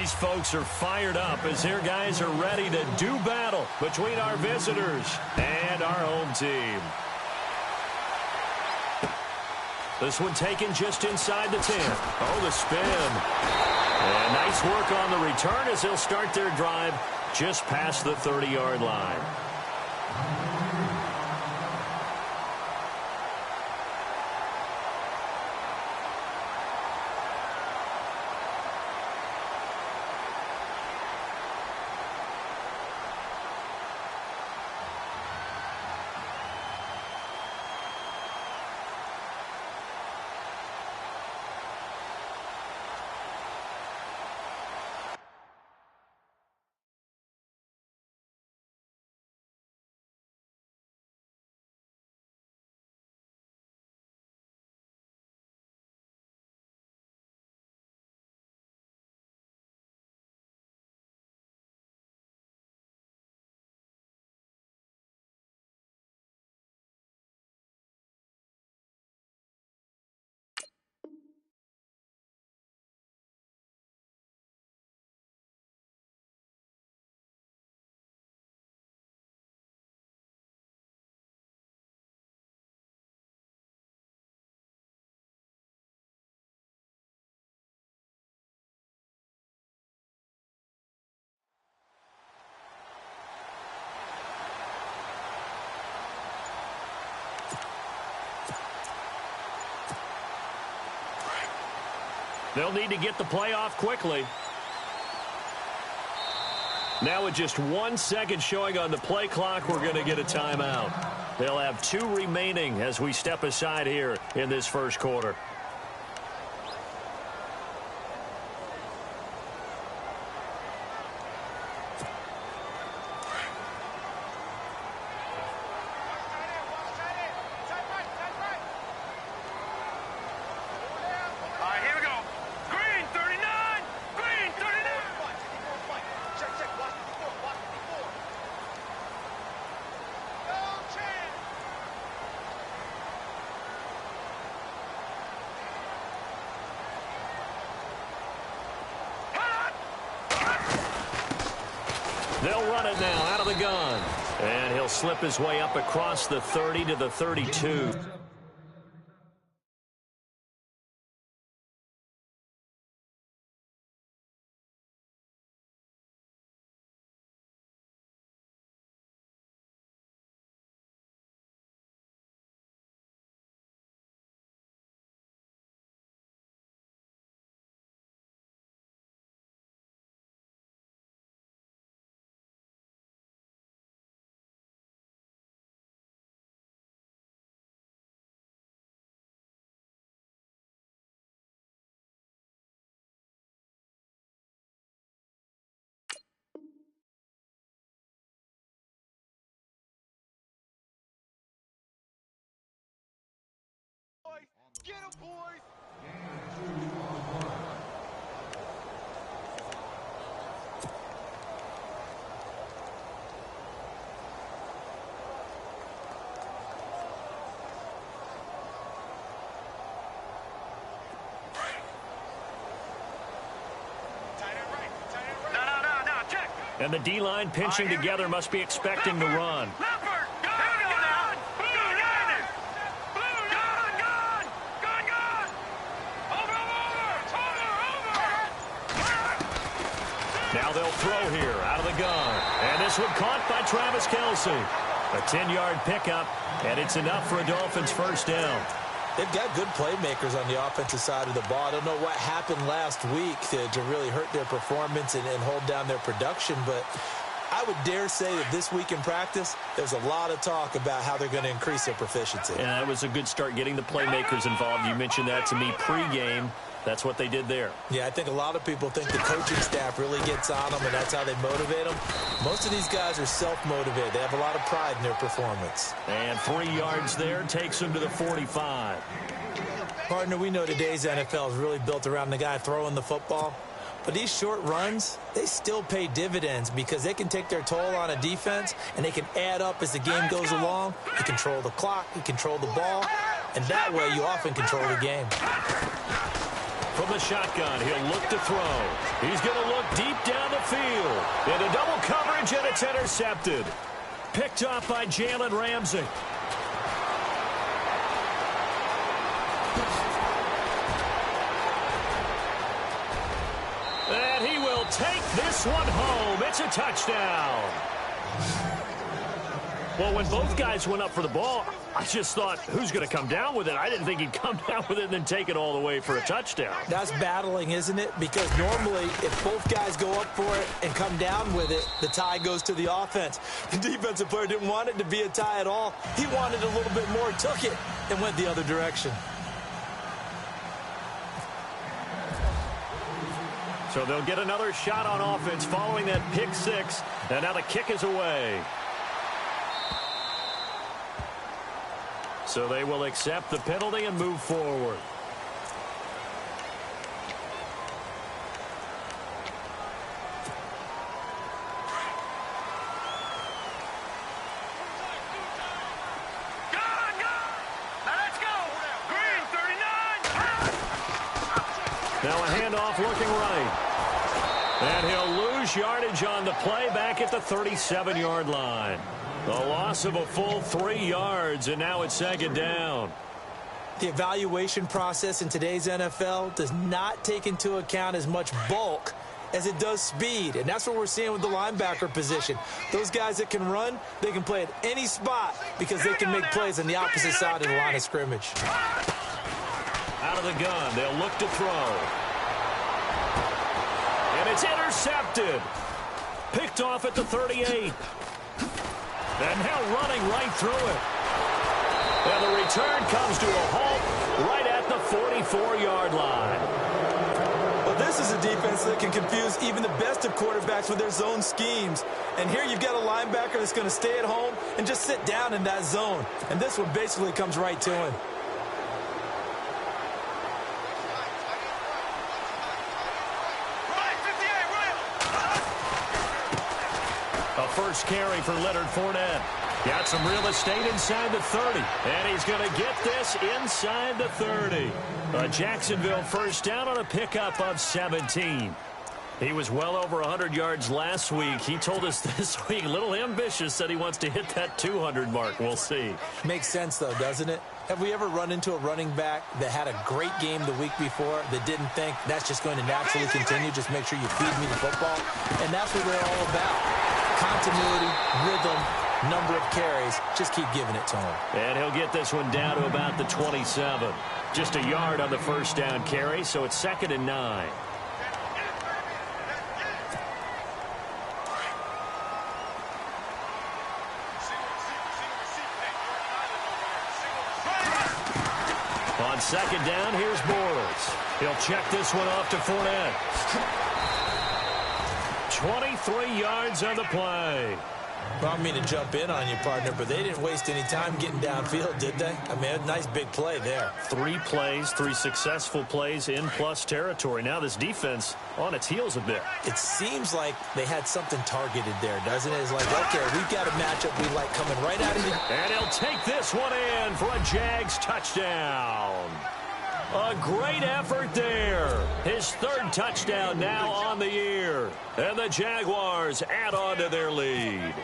These folks are fired up as their guys are ready to do battle between our visitors and our home team. This one taken just inside the 10. Oh, the spin. And nice work on the return as they'll start their drive just past the 30-yard line. They'll need to get the play off quickly. Now with just 1 second showing on the play clock, we're going to get a timeout. They'll have 2 remaining as we step aside here in this first quarter. They'll run it now out of the gun. And he'll slip his way up across the 30 to the 32. Get him, boys! No, check! And the D-line pinching together must be expecting to run. Now they'll throw here out of the gun. And this one caught by Travis Kelce. A 10-yard pickup, and it's enough for a Dolphins first down. They've got good playmakers on the offensive side of the ball. I don't know what happened last week to really hurt their performance and hold down their production, but I would dare say that this week in practice, there's a lot of talk about how they're going to increase their proficiency. Yeah, that was a good start getting the playmakers involved. You mentioned that to me pregame. That's what they did there. Yeah, I think a lot of people think the coaching staff really gets on them, and that's how they motivate them. Most of these guys are self-motivated. They have a lot of pride in their performance. And 3 yards there takes them to the 45. Partner, we know today's NFL is really built around the guy throwing the football. But these short runs, they still pay dividends because they can take their toll on a defense, and they can add up as the game goes along. You control the clock, you control the ball, and that way you often control the game. From the shotgun, he'll look to throw. He's going to look deep down the field. Into double coverage, and it's intercepted. Picked off by Jalen Ramsey. And he will take this one home. It's a touchdown. Well, when both guys went up for the ball, I just thought, who's going to come down with it? I didn't think he'd come down with it and then take it all the way for a touchdown. That's battling, isn't it? Because normally, if both guys go up for it and come down with it, the tie goes to the offense. The defensive player didn't want it to be a tie at all. He wanted a little bit more, took it, and went the other direction. So they'll get another shot on offense following that pick six. And now the kick is away. So they will accept the penalty and move forward. Now a handoff looking right. And he'll lose yardage on the play back at the 37-yard line. The loss of a full 3 yards, and now it's second down. The evaluation process in today's NFL does not take into account as much bulk as it does speed, and that's what we're seeing with the linebacker position. Those guys that can run, they can play at any spot because they can make plays on the opposite side of the line of scrimmage. Out of the gun, they'll look to throw. And it's intercepted. Picked off at the 38. And now running right through it. And the return comes to a halt right at the 44-yard line. Well, this is a defense that can confuse even the best of quarterbacks with their zone schemes. And here you've got a linebacker that's going to stay at home and just sit down in that zone. And this one basically comes right to him. First carry for Leonard Fournette. Got some real estate inside the 30. And he's going to get this inside the 30. A Jacksonville first down on a pickup of 17. He was well over 100 yards last week. He told us this week, a little ambitious, said he wants to hit that 200 mark. We'll see. Makes sense, though, doesn't it? Have we ever run into a running back that had a great game the week before that didn't think that's just going to naturally continue? Just make sure you feed me the football. And that's what they're all about. Continuity, rhythm, number of carries. Just keep giving it to him. And he'll get this one down to about the 27. Just a yard on the first down carry, so it's 2nd and 9. On 2nd down, here's Bortles. He'll check this one off to Fournette. 23 yards on the play. Well, I don't mean to jump in on you, partner, but they didn't waste any time getting downfield, did they? I mean, a nice big play there. 3 plays, 3 successful plays in plus territory. Now this defense on its heels a bit. It seems like they had something targeted there, doesn't it? It's like, okay, we've got a matchup we like coming right out of the... And he'll take this one in for a Jags touchdown. A great effort there. His 3rd touchdown now on the year. And the Jaguars add on to their lead.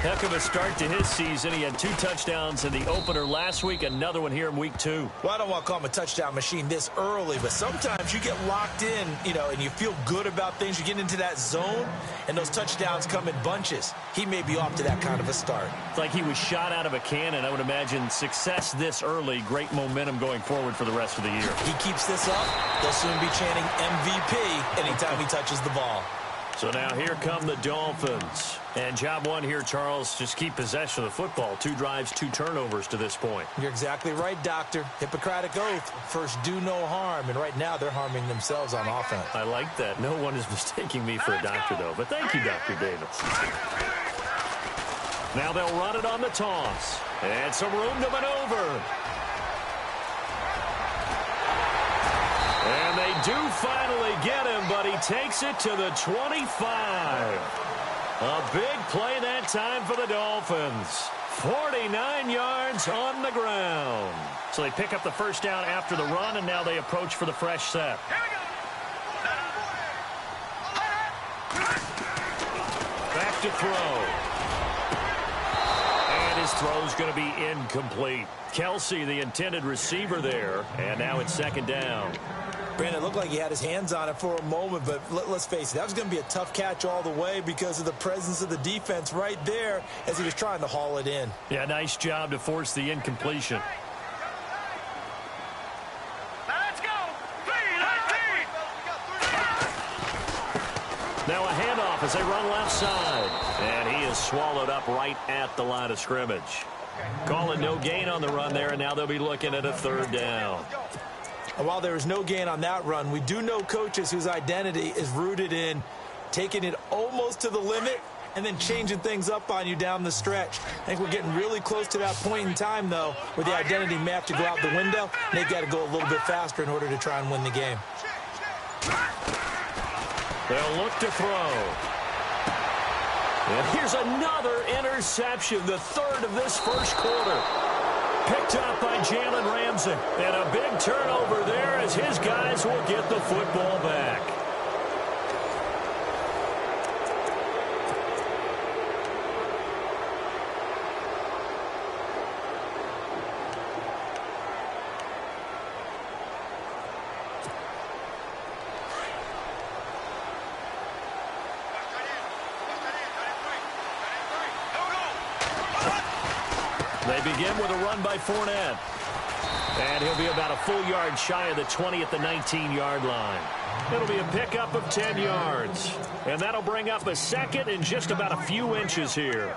Heck of a start to his season. He had 2 touchdowns in the opener last week, another one here in week 2. Well, I don't want to call him a touchdown machine this early, but sometimes you get locked in, and you feel good about things. You get into that zone, and those touchdowns come in bunches. He may be off to that kind of a start. It's like he was shot out of a cannon. I would imagine success this early, great momentum going forward for the rest of the year. He keeps this up, they'll soon be chanting MVP anytime he touches the ball. So now here come the Dolphins. And job one here, Charles, just keep possession of the football. 2 drives, 2 turnovers to this point. You're exactly right, Doctor. Hippocratic oath. First, do no harm. And right now, they're harming themselves on offense. I like that. No one is mistaking me for a doctor, though. But thank you, Dr. Davis. Now they'll run it on the toss. And some room to maneuver. And they do finally get him, but he takes it to the 25. A big play that time for the Dolphins. 49 yards on the ground. So they pick up the first down after the run, and now they approach for the fresh set. Back to throw. And his throw's going to be incomplete. Kelsey, the intended receiver there, and now it's second down. Brandon, it looked like he had his hands on it for a moment, but let's face it, that was going to be a tough catch all the way because of the presence of the defense right there as he was trying to haul it in. Yeah, nice job to force the incompletion. Let's go. Now a handoff as they run left side. And he is swallowed up right at the line of scrimmage. Calling no gain on the run there, and now they'll be looking at a third down. And while there was no gain on that run, we do know coaches whose identity is rooted in taking it almost to the limit and then changing things up on you down the stretch. I think we're getting really close to that point in time, though, where the identity may have to go out the window. They've got to go a little bit faster in order to try and win the game. They'll look to throw. And here's another interception, the third of this first quarter. Picked up by Jalen Ramsey. And a big turnover there as his guys will get the football back. They begin with a run by Fournette. And he'll be about a full yard shy of the 20 at the 19-yard line. It'll be a pickup of 10 yards. And that'll bring up a second in just about a few inches here.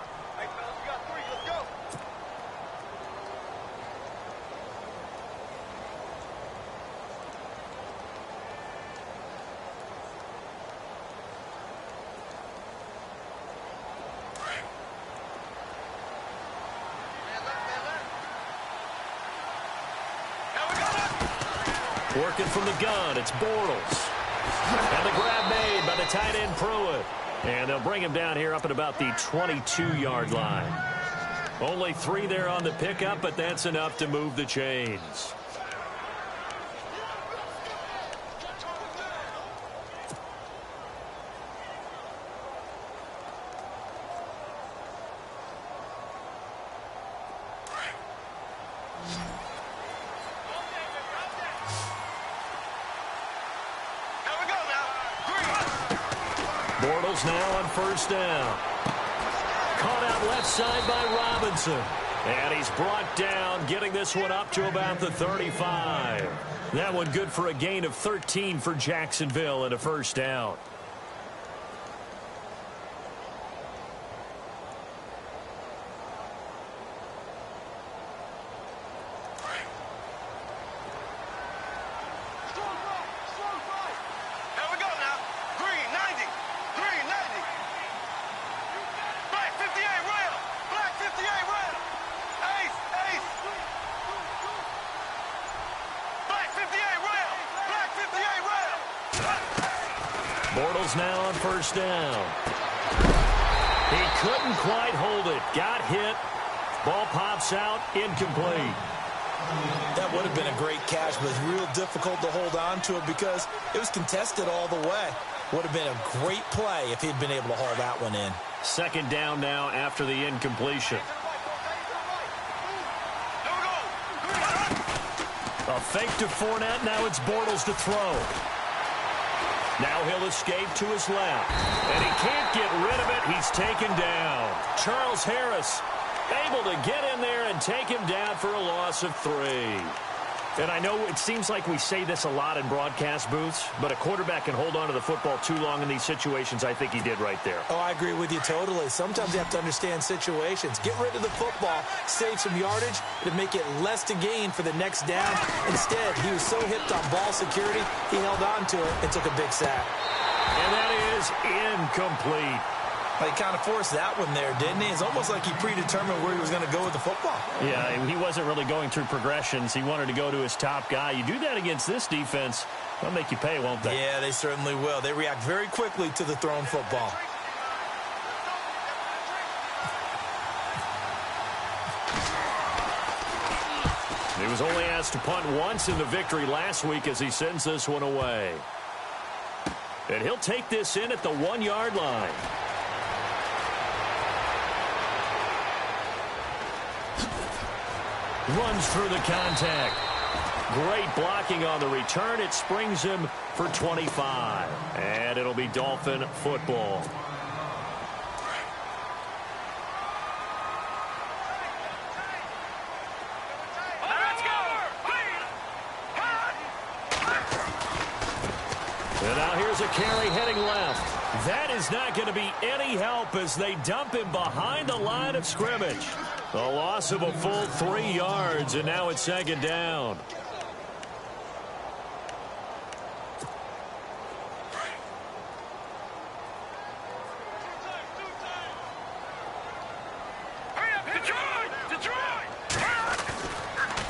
Working from the gun, it's Bortles. And the grab made by the tight end Pruitt. And they'll bring him down here up at about the 22-yard line. Only 3 there on the pickup, but that's enough to move the chains. Bortles now on first down. Caught out left side by Robinson. And he's brought down, getting this one up to about the 35. That one good for a gain of 13 for Jacksonville and a first down. Bortles now on first down. He couldn't quite hold it. Got hit. Ball pops out. Incomplete. That would have been a great catch, but it's real difficult to hold on to it because it was contested all the way. Would have been a great play if he'd been able to haul that one in. Second down now after the incompletion. A fake to Fournette. Now it's Bortles to throw. Now he'll escape to his left. And he can't get rid of it. He's taken down. Charles Harris able to get in there and take him down for a loss of 3. And I know it seems like we say this a lot in broadcast booths, but a quarterback can hold on to the football too long in these situations. I think he did right there. Oh, I agree with you totally. Sometimes you have to understand situations. Get rid of the football, save some yardage to make it less to gain for the next down. Instead, he was so hipped on ball security, he held on to it and took a big sack. And that is incomplete. He kind of forced that one there, didn't he? It's almost like he predetermined where he was going to go with the football. Yeah, he wasn't really going through progressions. He wanted to go to his top guy. You do that against this defense, they'll make you pay, won't they? Yeah, they certainly will. They react very quickly to the thrown football. He was only asked to punt once in the victory last week as he sends this one away. And he'll take this in at the 1-yard line. Runs through the contact. Great blocking on the return. It springs him for 25. And it'll be Dolphin football. And now here's a carry heading left. That is not going to be any help as they dump him behind the line of scrimmage. A loss of a full 3 yards, and now it's second down.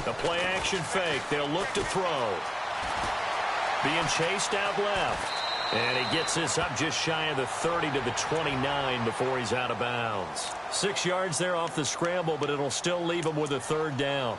The play action fake. They'll look to throw. Being chased out left. And he gets this up just shy of the 30 to the 29 before he's out of bounds. 6 yards there off the scramble, but it'll still leave him with a third down.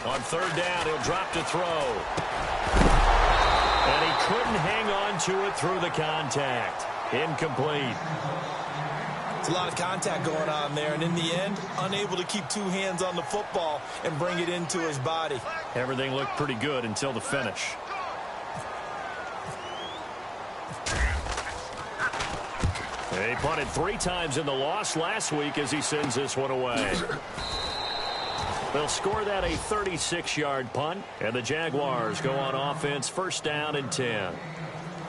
On third down, he'll drop to throw. And he couldn't hang on to it through the contact. Incomplete. It's a lot of contact going on there, and in the end, unable to keep 2 hands on the football and bring it into his body. Everything looked pretty good until the finish. He punted 3 times in the loss last week as he sends this one away. They'll score that a 36-yard punt, and the Jaguars go on offense, first down and 10.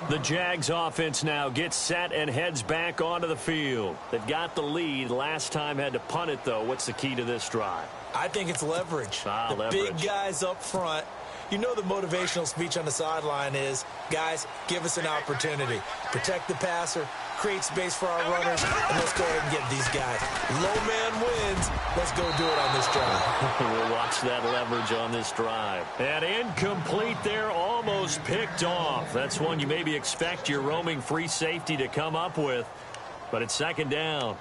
The Jags offense now gets set and heads back onto the field. They've got the lead. Last time had to punt it, though. What's the key to this drive? I think it's leverage. Leverage. Big guys up front. You know the motivational speech on the sideline is, guys, give us an opportunity. Protect the passer, create space for our runners, and let's go ahead and get these guys. Low man wins. Let's go do it on this drive. We'll watch that leverage on this drive. And incomplete there, almost picked off. That's one you maybe expect your roaming free safety to come up with, but it's second down.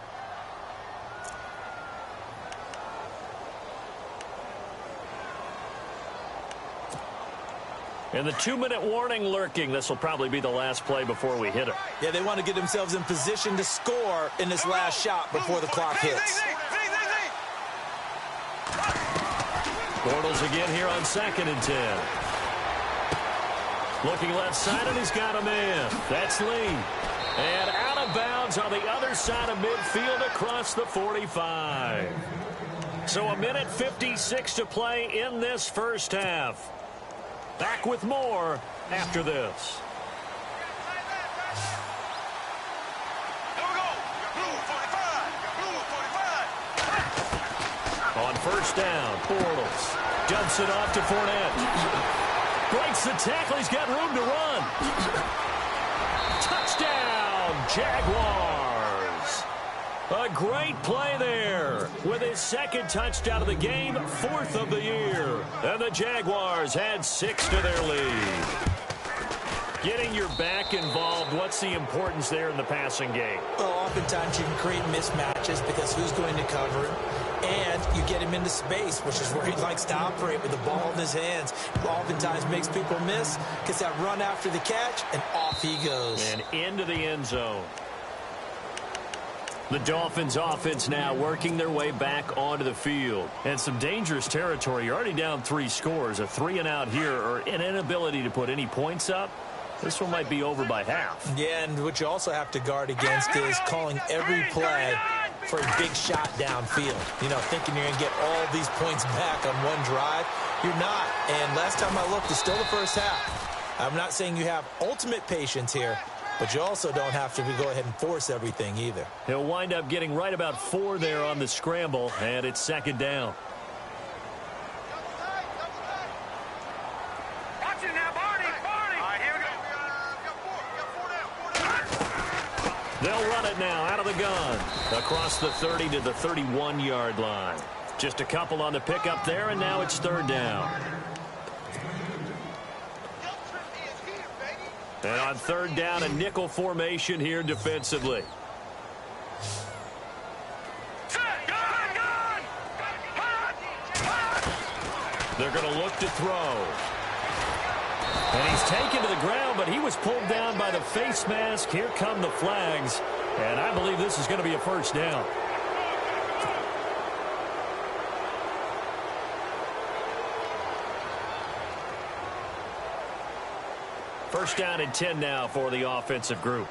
And the 2-minute warning lurking. This will probably be the last play before we hit it. Yeah, they want to get themselves in position to score in this last shot before the clock hits. Bortles again here on 2nd and 10. Looking left side, and he's got a man. That's Lee. And out of bounds on the other side of midfield across the 45. So 1:56 to play in this first half. Back with more after this. On first down, Bortles dumps it off to Fournette. Breaks the tackle. He's got room to run. Touchdown, Jaguars. A great play there with his 2nd touchdown of the game, 4th of the year. And the Jaguars add 6 to their lead. Getting your back involved, what's the importance there in the passing game? Well, oftentimes you can create mismatches because who's going to cover him? And you get him into space, which is where he likes to operate with the ball in his hands. Oftentimes makes people miss, gets that run after the catch, and off he goes. And into the end zone. The Dolphins offense now working their way back onto the field. And some dangerous territory. You're already down 3 scores. A 3-and-out here or an inability to put any points up. This one might be over by half. Yeah, and what you also have to guard against is calling every play for a big shot downfield. You know, thinking you're going to get all these points back on one drive. You're not. And last time I looked, it's still the first half. I'm not saying you have ultimate patience here, but you also don't have to go ahead and force everything either. He'll wind up getting right about 4 there on the scramble, and it's second down. Watch it now, Barney. All right, here we go. They'll run it now out of the gun. Across the 30 to the 31-yard line. Just a couple on the pickup there, and now it's third down. And on third down, a nickel formation here defensively. They're going to look to throw. And he's taken to the ground, but he was pulled down by the face mask. Here come the flags. And I believe this is going to be a first down. First down and 10 now for the offensive group.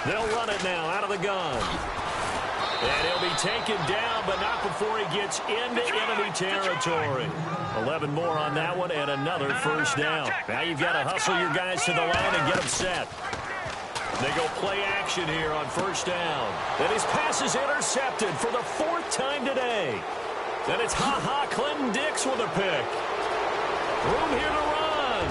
They'll run it now out of the gun. And he'll be taken down, but not before he gets into enemy territory. 11 more on that one, and another first down. Now you've got to hustle your guys to the line and get them set. They go play action here on first down. And his pass is intercepted for the fourth time today. And it's Clinton Dix with a pick. Room here to run.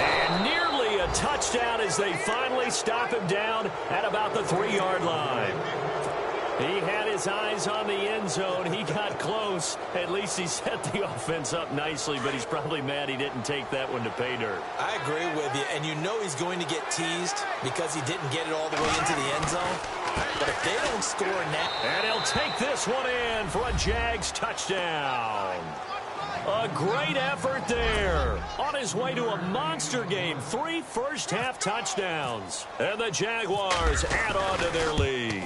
And nearly a touchdown as they finally stop him down at about the 3-yard line. He had his eyes on the end zone. He got close. At least he set the offense up nicely, but he's probably mad he didn't take that one to pay dirt. I agree with you, and you know he's going to get teased because he didn't get it all the way into the end zone. But if they don't score now... And he'll take this one in for a Jags touchdown. A great effort there. On his way to a monster game. 3 first-half touchdowns. And the Jaguars add on to their lead.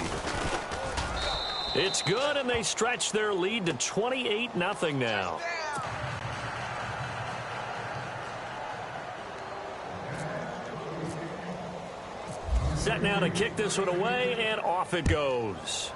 It's good, and they stretch their lead to 28-0 now. Set now to kick this one away, and off it goes.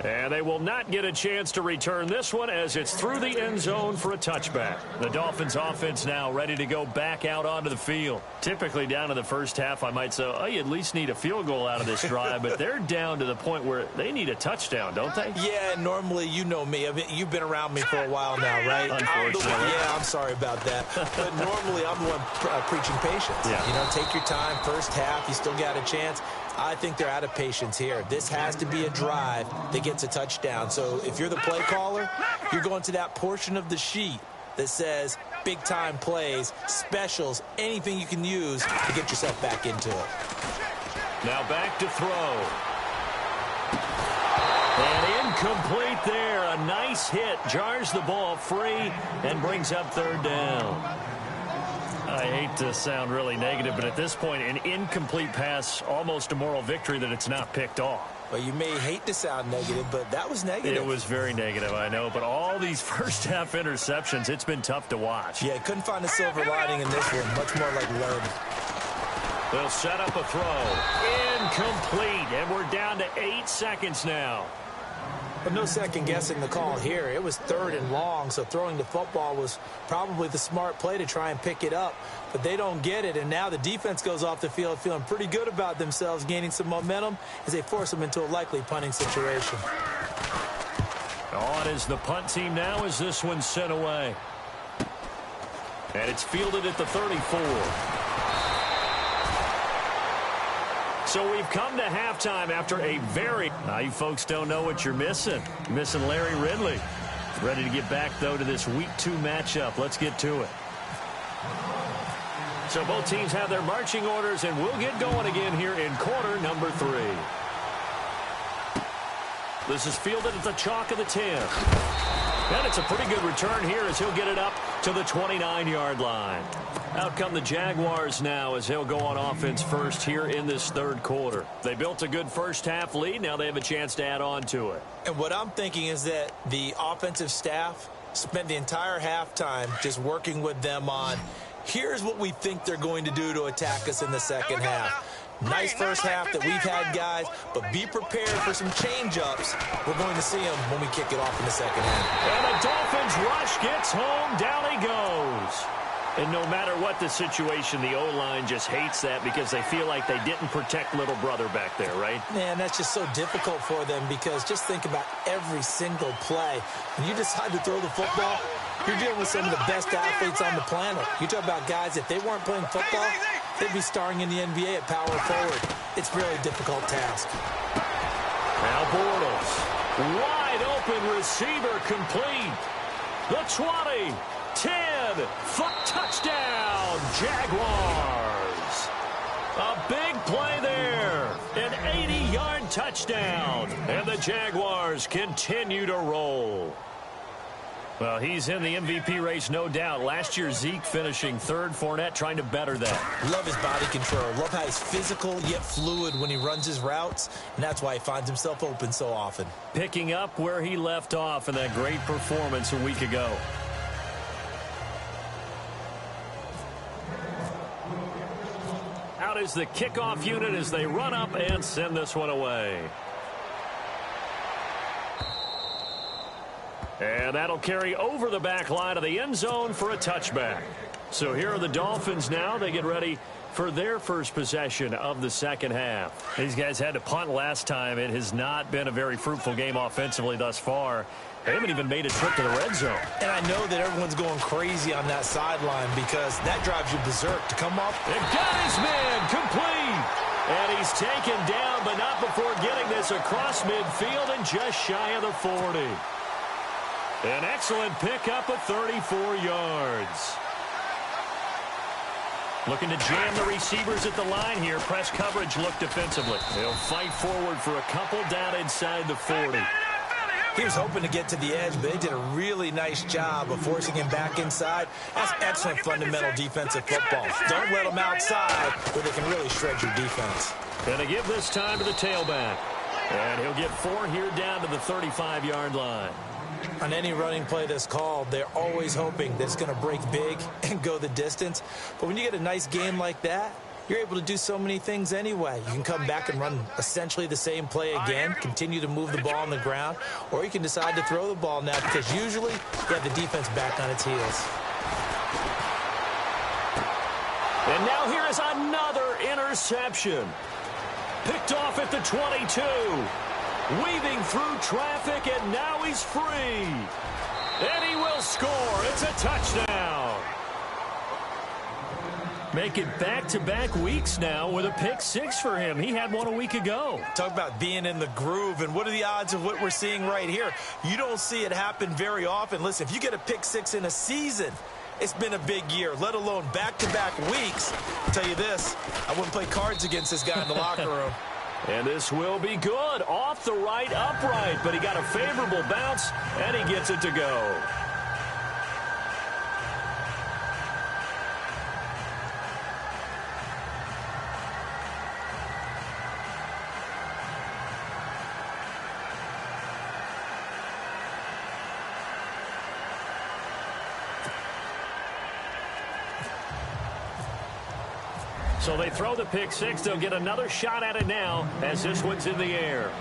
And they will not get a chance to return this one as it's through the end zone for a touchback. The Dolphins offense now ready to go back out onto the field. Typically down in the first half, I might say, oh, you at least need a field goal out of this drive, but they're down to the point where they need a touchdown, don't they? Yeah, normally, you know me. I mean, you've been around me for a while now, right? Unfortunately. I'm sorry about that. But normally, I'm the one preaching patience. Yeah. You know, take your time. First half, you still got a chance. I think they're out of patience here. This has to be a drive that gets a touchdown. So if you're the play caller, you're going to that portion of the sheet that says big-time plays, specials, anything you can use to get yourself back into it. Now back to throw. And incomplete there. A nice hit. Jars the ball free and brings up third down. I hate to sound really negative, but at this point, an incomplete pass, almost a moral victory that it's not picked off. Well, you may hate to sound negative, but that was negative. It was very negative, I know, but all these first-half interceptions, it's been tough to watch. Yeah, couldn't find a silver lining in this one. Much more like lead. They'll set up a throw. Incomplete, and we're down to 8 seconds now. But no second-guessing the call here. It was third and long, so throwing the football was probably the smart play to try and pick it up. But they don't get it, and now the defense goes off the field feeling pretty good about themselves, gaining some momentum as they force them into a likely punting situation. On is the punt team now as this one's sent away. And it's fielded at the 34. So we've come to halftime after a very... Now you folks don't know what you're missing. Missing Larry Ridley. Ready to get back, though, to this Week 2 matchup. Let's get to it. So both teams have their marching orders, and we'll get going again here in quarter number 3. This is fielded at the chalk of the 10. And it's a pretty good return here as he'll get it up to the 29-yard line. Out come the Jaguars now as he'll go on offense first here in this third quarter. They built a good first-half lead. Now they have a chance to add on to it. And what I'm thinking is that the offensive staff spent the entire halftime just working with them on, here's what we think they're going to do to attack us in the second half. Nice first half that we've had, guys, but be prepared for some change-ups. We're going to see them when we kick it off in the second half. And the Dolphins rush gets home. Down he goes. And no matter what the situation, the O-line just hates that because they feel like they didn't protect little brother back there, right? Man, that's just so difficult for them because just think about every single play. When you decide to throw the football, you're dealing with some of the best athletes on the planet. You talk about guys, if they weren't playing football, they'd be starring in the NBA at power forward. It's a really difficult task. Now Bortles, wide open receiver complete. The 20, 10, touchdown, Jaguars. A big play there, an 80-yard touchdown, and the Jaguars continue to roll. Well, he's in the MVP race, no doubt. Last year, Zeke finishing third. Fournette trying to better that. Love his body control. Love how he's physical yet fluid when he runs his routes, and that's why he finds himself open so often. Picking up where he left off in that great performance a week ago. Out is the kickoff unit as they run up and send this one away. And that'll carry over the back line of the end zone for a touchback. So here are the Dolphins now. They get ready for their first possession of the second half. These guys had to punt last time. It has not been a very fruitful game offensively thus far. They haven't even made a trip to the red zone. And I know that everyone's going crazy on that sideline because that drives you berserk to come up. They've got his man complete. And he's taken down, but not before getting this across midfield and just shy of the 40. An excellent pickup of 34 yards. Looking to jam the receivers at the line here. Press coverage look defensively. They'll fight forward for a couple down inside the 40. He was hoping to get to the edge, but they did a really nice job of forcing him back inside. That's excellent fundamental defensive football. Don't let them outside where they can really shred your defense. And they give this time to the tailback. And he'll get 4 here down to the 35-yard line. On any running play that's called, they're always hoping that it's going to break big and go the distance. But when you get a nice game like that, you're able to do so many things anyway. You can come back and run essentially the same play again, continue to move the ball on the ground, or you can decide to throw the ball now because usually you have the defense back on its heels. And now here is another interception. Picked off at the 22. Weaving through traffic, and now he's free. And he will score. It's a touchdown. Make it back-to-back weeks now with a pick 6 for him. He had one a week ago. Talk about being in the groove, and what are the odds of what we're seeing right here? You don't see it happen very often. Listen, if you get a pick 6 in a season, it's been a big year, let alone back-to-back weeks. I'll tell you this, I wouldn't play cards against this guy in the locker room. And this will be good. Off the right, upright. But he got a favorable bounce, and he gets it to go. So they throw the pick 6. They'll get another shot at it now as this one's in the air.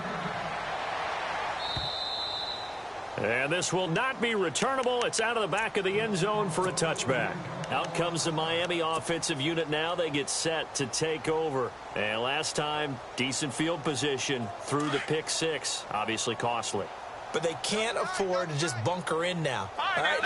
And this will not be returnable. It's out of the back of the end zone for a touchback. Out comes the Miami offensive unit now. They get set to take over. And last time, decent field position through the pick 6. Obviously costly. But they can't afford to just bunker in now. All right?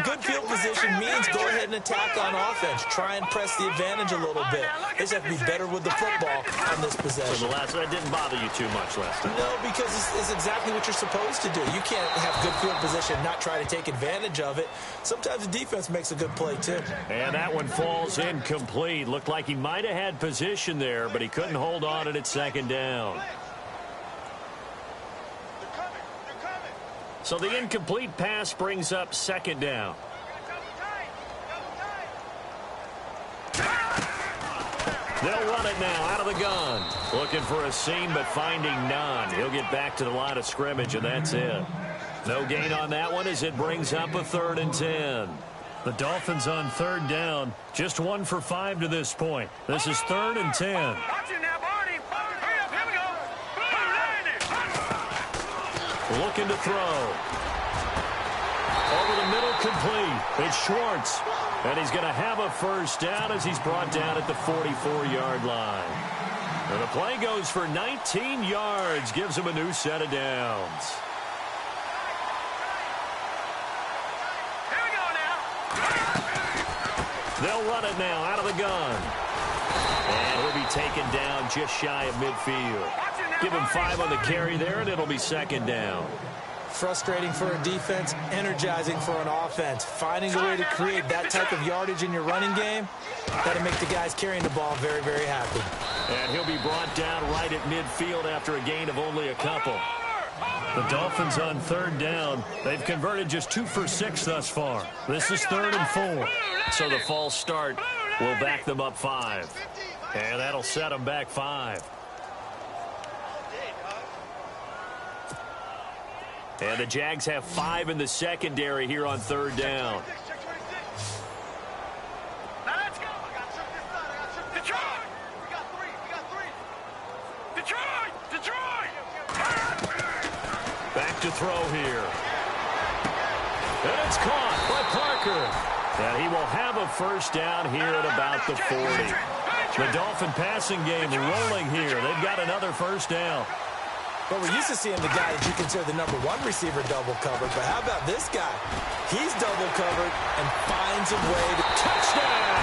Good field position means go ahead and attack on offense. Try and press the advantage a little bit. They just have to be better with the football on this possession. So that didn't bother you too much last time? No, because it's exactly what you're supposed to do. You can't have good field position and not try to take advantage of it. Sometimes the defense makes a good play, too. And that one falls incomplete. Looked like he might have had position there, but he couldn't hold on at second down. So the incomplete pass brings up second down. They'll run it now out of the gun. Looking for a seam, but finding none. He'll get back to the line of scrimmage, and that's it. No gain on that one as it brings up a 3rd and 10. The Dolphins on 3rd down. Just 1 for 5 to this point. This is 3rd and 10. Watch it now, Barney. Hurry up, here we go. Looking to throw. Over the middle complete. It's Schwartz. And he's going to have a first down as he's brought down at the 44-yard line. And the play goes for 19 yards. Gives him a new set of downs. Here we go now. They'll run it now out of the gun. And he'll be taken down just shy of midfield. Give him 5 on the carry there, and it'll be second down. Frustrating for a defense, energizing for an offense. Finding a way to create that type of yardage in your running game, that'll make the guys carrying the ball very, very happy. And he'll be brought down right at midfield after a gain of only a couple. The Dolphins on third down. They've converted just 2 for 6 thus far. This is 3rd and 4. So the false start will back them up 5. And that'll set them back 5. And the Jags have 5 in the secondary here on third down. Now let's go. Detroit. We got three. Detroit. Back to throw here. And it's caught by Parker. And he will have a first down here at about the 40. The Dolphin passing game rolling here. They've got another first down. Well, we're used to seeing the guy that you consider the number 1 receiver double covered, but how about this guy? He's double covered and finds a way to touchdown.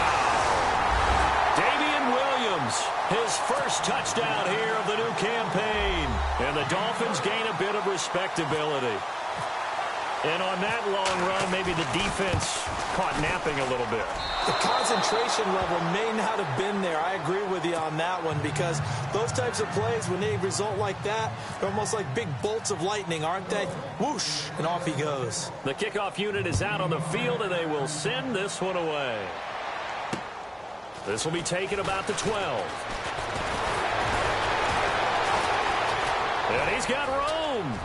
Damian Williams, his first touchdown here of the new campaign. And the Dolphins gain a bit of respectability. And on that long run, maybe the defense caught napping a little bit. The concentration level may not have been there. I agree with you on that one, because those types of plays, when they result like that, they're almost like big bolts of lightning, aren't they? Whoosh, and off he goes. The kickoff unit is out on the field, and they will send this one away. This will be taken about the 12. And he's got room.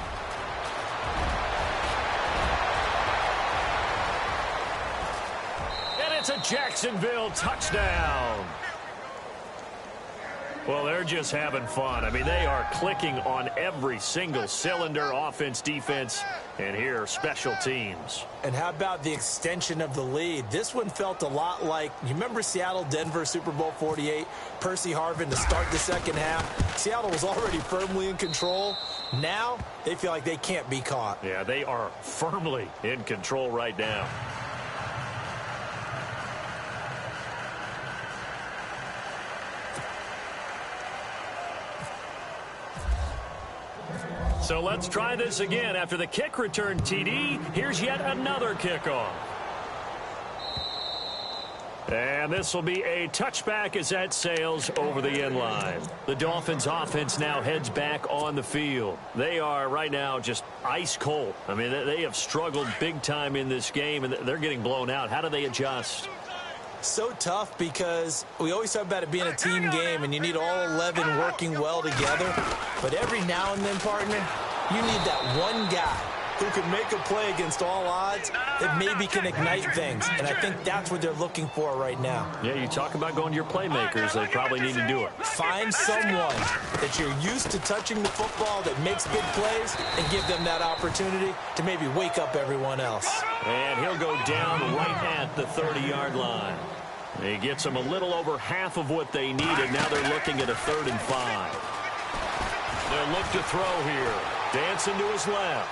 It's a Jacksonville touchdown. Well, they're just having fun. I mean, they are clicking on every single cylinder, offense, defense, and here, special teams. And how about the extension of the lead? This one felt a lot like, you remember Seattle-Denver Super Bowl 48? Percy Harvin to start the second half. Seattle was already firmly in control. Now, they feel like they can't be caught. Yeah, they are firmly in control right now. So let's try this again. After the kick return TD, here's yet another kickoff. And this will be a touchback as that sails over the end line. The Dolphins offense now heads back on the field. They are right now just ice cold. I mean, they have struggled big time in this game, and they're getting blown out. How do they adjust? So tough, because we always talk about it being a team game and you need all 11 working well together. But every now and then, partner, you need that one guy who can make a play against all odds that maybe can ignite things. And I think that's what they're looking for right now. Yeah, you talk about going to your playmakers. They probably need to do it. Find someone that you're used to touching the football that makes big plays and give them that opportunity to maybe wake up everyone else. And he'll go down right at the 30-yard line. He gets them a little over half of what they needed. Now they're looking at a 3rd and 5. They'll look to throw here. Dancing to his left.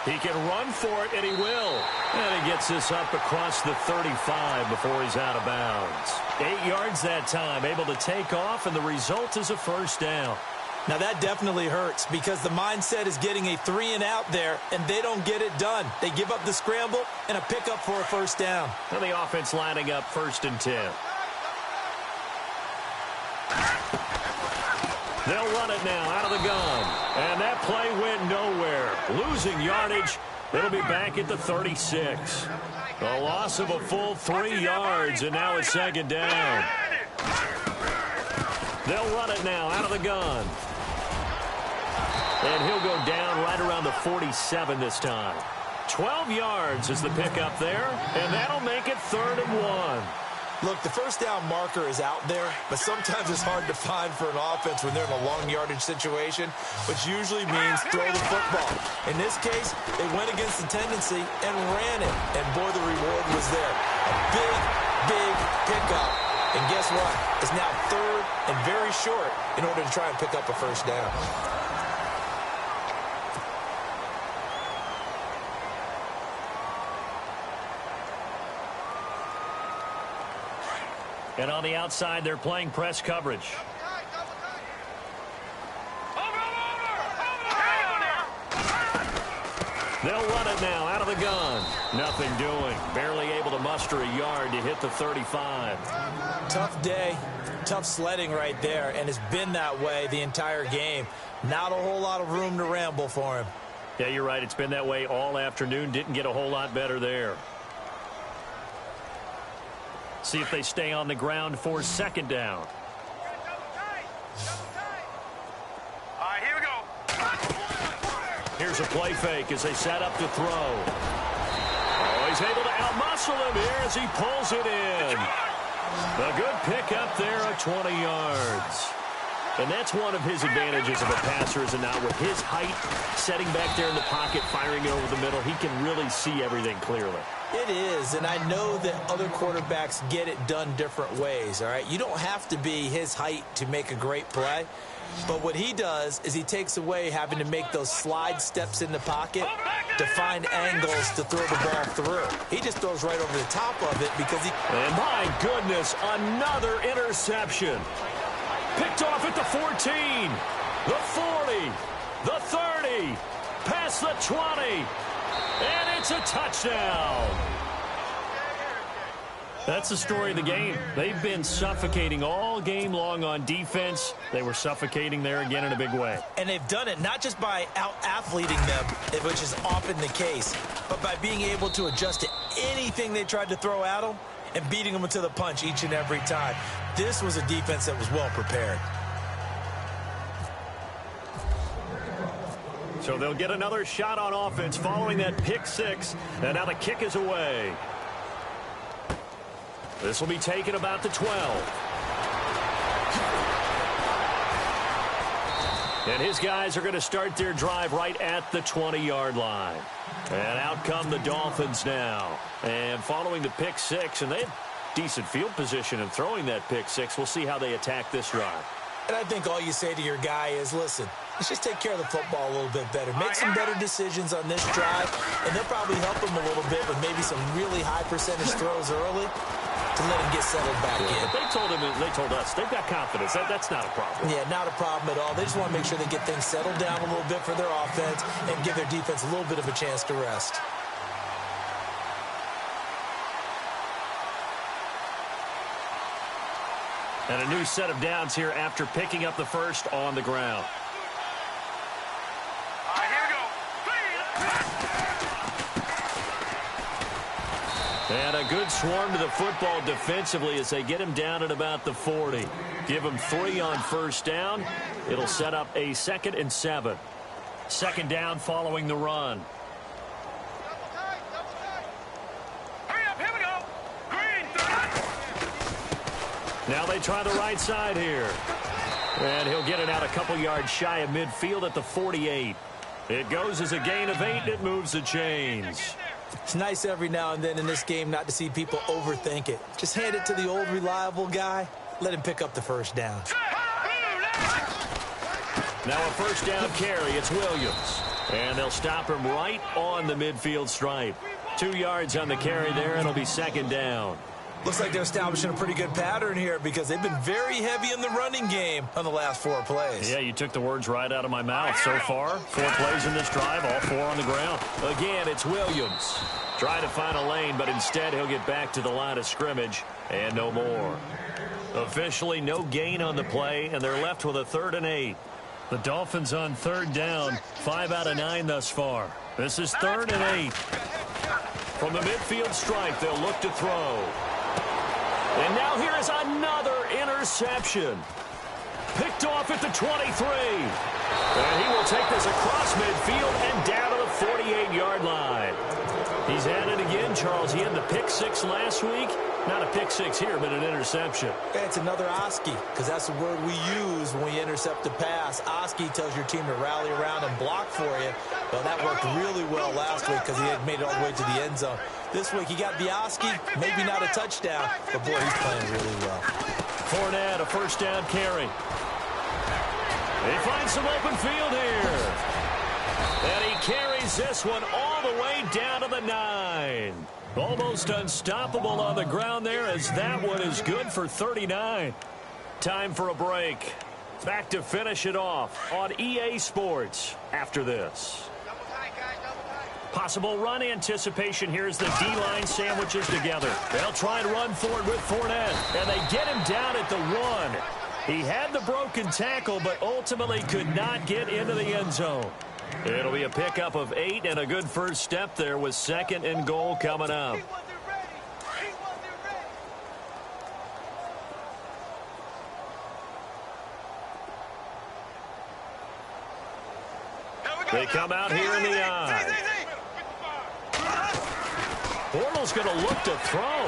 He can run for it, and he will. And he gets this up across the 35 before he's out of bounds. 8 yards that time, able to take off, and the result is a first down. Now, that definitely hurts, because the mindset is getting a 3-and-out there, and they don't get it done. They give up the scramble and a pickup for a first down. And the offense lining up 1st and 10. They'll run it now out of the gun. And that play went nowhere. Losing yardage. It'll be back at the 36. A loss of a full 3 yards, and now it's 2nd down. They'll run it now out of the gun. And he'll go down right around the 47 this time. 12 yards is the pickup there, and that'll make it 3rd and 1. Look, the first down marker is out there, but sometimes it's hard to find for an offense when they're in a long yardage situation, which usually means throw the football. In this case, they went against the tendency and ran it, and boy, the reward was there. A big, big pickup. And guess what? It's now third and very short in order to try and pick up a first down. And on the outside, they're playing press coverage. They'll run it now out of the gun. Nothing doing. Barely able to muster a yard to hit the 35. Tough day, tough sledding right there, and it's been that way the entire game. Not a whole lot of room to ramble for him. Yeah, you're right. It's been that way all afternoon. Didn't get a whole lot better there. See if they stay on the ground for second down. All right, here we go. Here's a play fake as they set up to throw. Oh, he's able to outmuscle him here as he pulls it in. A good pickup there of 20 yards. And that's one of his advantages of a passer, is it not? With his height, setting back there in the pocket, firing it over the middle, he can really see everything clearly. It is, and I know that other quarterbacks get it done different ways, all right? You don't have to be his height to make a great play, but what he does is he takes away having to make those slide steps in the pocket to find angles to throw the ball through. He just throws right over the top of it because he... And my goodness, another interception. Picked off at the 14, the 40, the 30, past the 20. And it's a touchdown. That's the story of the game. They've been suffocating all game long on defense. They were suffocating there again in a big way. And they've done it not just by out-athleting them, which is often the case, but by being able to adjust to anything they tried to throw at them and beating them to the punch each and every time. This was a defense that was well prepared. So they'll get another shot on offense following that pick six. And now the kick is away. This will be taken about the 12. And his guys are going to start their drive right at the 20-yard line. And out come the Dolphins now. And following the pick six, and they have decent field position in throwing that pick six. We'll see how they attack this drive. And I think all you say to your guy is, listen, let's just take care of the football a little bit better. Make some better decisions on this drive, and they'll probably help him a little bit with maybe some really high percentage throws early to let him get settled back in. But they told us, they've got confidence. That's not a problem. Yeah, not a problem at all. They just want to make sure they get things settled down a little bit for their offense and give their defense a little bit of a chance to rest. And a new set of downs here after picking up the first on the ground. All right, here we go. And a good swarm to the football defensively as they get him down at about the 40. Give him 3 on first down. It'll set up a 2nd and 7. Second down following the run. Now they try the right side here. And he'll get it out a couple yards shy of midfield at the 48. It goes as a gain of 8. It moves the chains. It's nice every now and then in this game not to see people overthink it. Just hand it to the old reliable guy. Let him pick up the first down. Now a first down carry. It's Williams. And they'll stop him right on the midfield stripe. 2 yards on the carry there. It'll be second down. Looks like they're establishing a pretty good pattern here because they've been very heavy in the running game on the last 4 plays. Yeah, you took the words right out of my mouth. So far, 4 plays in this drive, all 4 on the ground. Again, it's Williams. Trying to find a lane, but instead he'll get back to the line of scrimmage and no more. Officially, no gain on the play, and they're left with a 3rd and 8. The Dolphins on 3rd down, 5 out of 9 thus far. This is 3rd and 8. From the midfield stripe, they'll look to throw. And now here is another interception. Picked off at the 23. And he will take this across midfield and down to the 48-yard line. He's at it again, Charles, he had the pick six last week. Not a pick six here, but an interception. It's another Oski, because that's the word we use when we intercept a pass. Oski tells your team to rally around and block for you. Well, that worked really well last week because he had made it all the way to the end zone. This week, he got the Oski, maybe not a touchdown, but boy, he's playing really well. Fournette, a first down carry. He finds some open field here. And he carries this one all the way down to the 9. Almost unstoppable on the ground there, as that one is good for 39. Time for a break. Back to finish it off on EA Sports after this. Double tight, guys, double tight. Possible run anticipation here as the D-line sandwiches together. They'll try and run forward with Fournette, and they get him down at the 1. He had the broken tackle, but ultimately could not get into the end zone. It'll be a pickup of 8 and a good first step there with 2nd and goal coming up. He wasn't ready. He wasn't ready. They come out here in the eye. Bortles going to look to throw,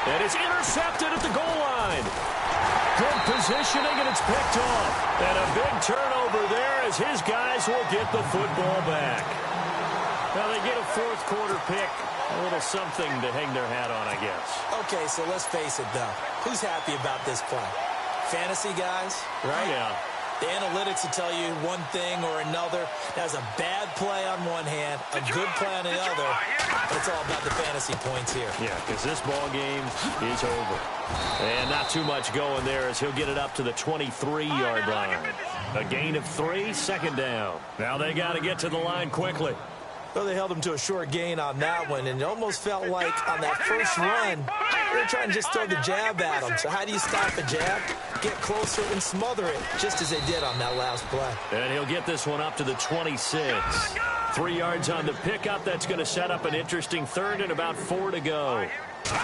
and it's intercepted at the goal line. Good positioning, and it's picked off. And a big turnover there as his guys will get the football back. Now they get a fourth quarter pick. A little something to hang their hat on, I guess. Okay, so let's face it, though. Who's happy about this play? Fantasy guys, right? Yeah. The analytics will tell you one thing or another. That's a bad play on one hand, a good play on the other. But it's all about the fantasy points here. Yeah, because this ball game is over. And not too much going there as he'll get it up to the 23-yard line. A gain of 3, 2nd down. Now they got to get to the line quickly. Well, they held him to a short gain on that one, and it almost felt like on that first run, they were trying to just throw the jab at him. So how do you stop a jab? Get closer and smother it, just as they did on that last play. And he'll get this one up to the 26. 3 yards on the pickup. That's going to set up an interesting 3rd and about 4 to go.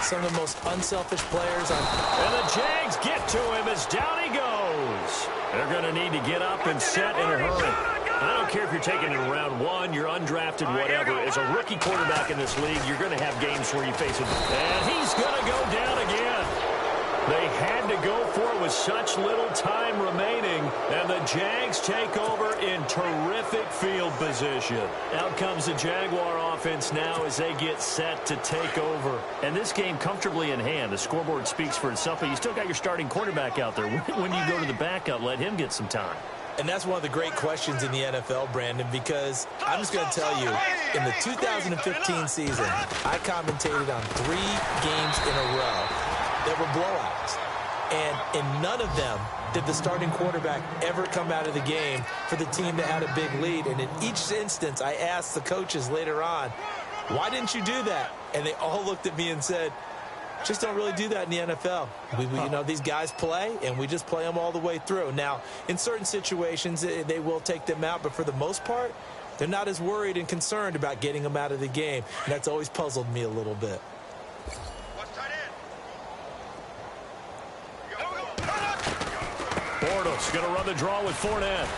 Some of the most unselfish players on. And the Jags get to him as down he goes. They're going to need to get up and set in a hurry. I don't care if you're taking it in round 1, you're undrafted, whatever. As a rookie quarterback in this league, you're going to have games where you face him. And he's going to go down again. They had to go for it with such little time remaining, and the Jags take over in terrific field position. Out comes the Jaguar offense now as they get set to take over. And this game comfortably in hand. The scoreboard speaks for itself, but you still got your starting quarterback out there. When you go to the backup, let him get some time. And that's one of the great questions in the NFL, Brandon, because I'm just going to tell you, in the 2015 season, I commentated on 3 games in a row that were blowouts. And in none of them did the starting quarterback ever come out of the game for the team that had a big lead. And in each instance, I asked the coaches later on, why didn't you do that? And they all looked at me and said, just don't really do that in the NFL. You know, these guys play, and we just play them all the way through. Now, in certain situations, they will take them out, but for the most part, they're not as worried and concerned about getting them out of the game. And that's always puzzled me a little bit. Bortles going to run the draw with Fournette.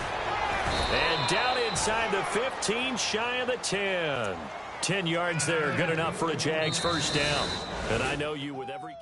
And down inside the 15, shy of the 10. 10 yards there, good enough for a Jags first down. And I know you with every...